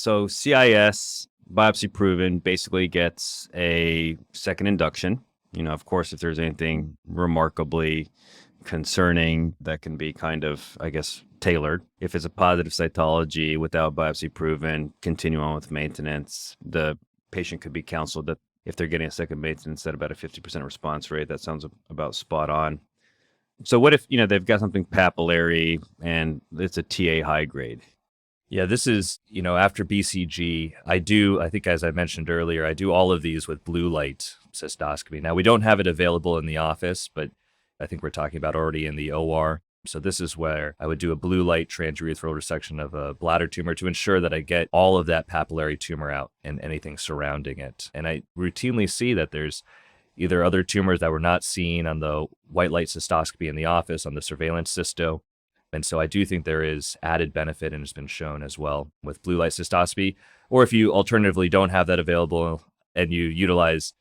So CIS, biopsy-proven, basically gets a second induction. Of course, if there's anything remarkably concerning, that can be kind of, I guess, tailored. If it's a positive cytology without biopsy-proven, continue on with maintenance. The patient could be counseled that if they're getting a second maintenance at about a 50% response rate, that sounds about spot on. So what if, they've got something papillary and it's a TA high grade? Yeah, this is, after BCG, I think as I mentioned earlier, I do all of these with blue light cystoscopy. Now, we don't have it available in the office, but I think we're talking about already in the OR. So this is where I would do a blue light transurethral resection of a bladder tumor to ensure that I get all of that papillary tumor out and anything surrounding it. And I routinely see that there's either other tumors that were not seen on the white light cystoscopy in the office, on the surveillance cysto. And so I do think there is added benefit, and it's been shown as well with blue light cystoscopy. Or if you alternatively don't have that available and you utilize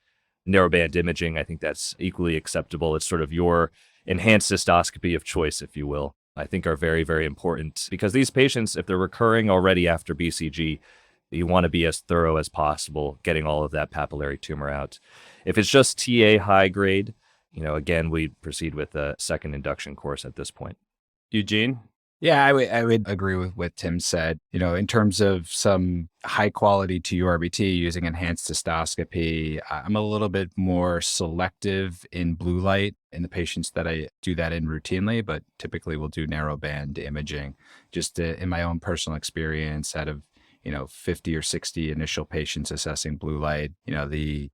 narrowband imaging, I think that's equally acceptable. It's sort of your enhanced cystoscopy of choice, if you will. I think are very, very important because these patients, if they're recurring already after BCG, you want to be as thorough as possible, getting all of that papillary tumor out. If it's just TA high grade, again, we proceed with a second induction course at this point. Eugene? Yeah, I would agree with what Tim said. In terms of some high quality TURBT using enhanced cystoscopy, I'm a little bit more selective in blue light in the patients that I do that in routinely, but typically we'll do narrowband imaging. Just in my own personal experience, out of 50 or 60 initial patients assessing blue light, the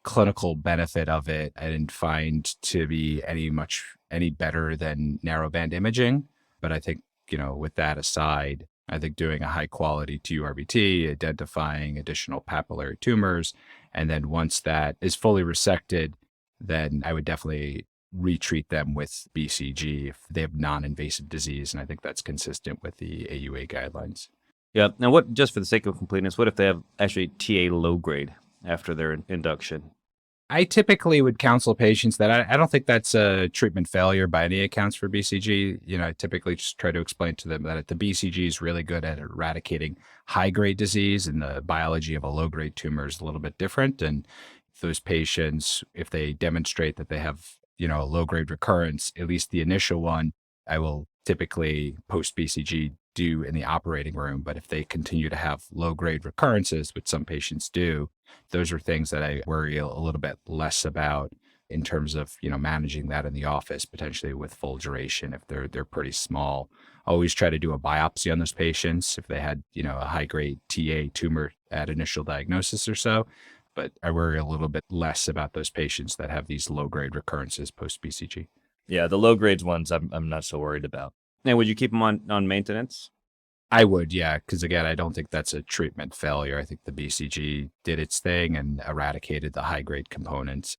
clinical benefit of it I didn't find to be any better than narrowband imaging. But I think, with that aside, I think doing a high quality TURBT, identifying additional papillary tumors, and then once that is fully resected, then I would definitely retreat them with BCG if they have non-invasive disease. And I think that's consistent with the AUA guidelines. Yeah. Now, just for the sake of completeness, what if they have actually TA low grade after their induction? I typically would counsel patients that I don't think that's a treatment failure by any accounts for BCG. I typically just try to explain to them that the BCG is really good at eradicating high-grade disease, and the biology of a low-grade tumor is a little bit different. And those patients, if they demonstrate that they have, a low-grade recurrence, at least the initial one, I will typically post-BCG do in the operating room. But if they continue to have low-grade recurrences, which some patients do, those are things that I worry a little bit less about in terms of, managing that in the office, potentially with full duration if they're pretty small. Always try to do a biopsy on those patients if they had, a high-grade TA tumor at initial diagnosis or so. But I worry a little bit less about those patients that have these low-grade recurrences post-BCG. Yeah, the low grades ones I'm not so worried about. And would you keep them on maintenance? I would, yeah, because again, I don't think that's a treatment failure. I think the BCG did its thing and eradicated the high-grade components.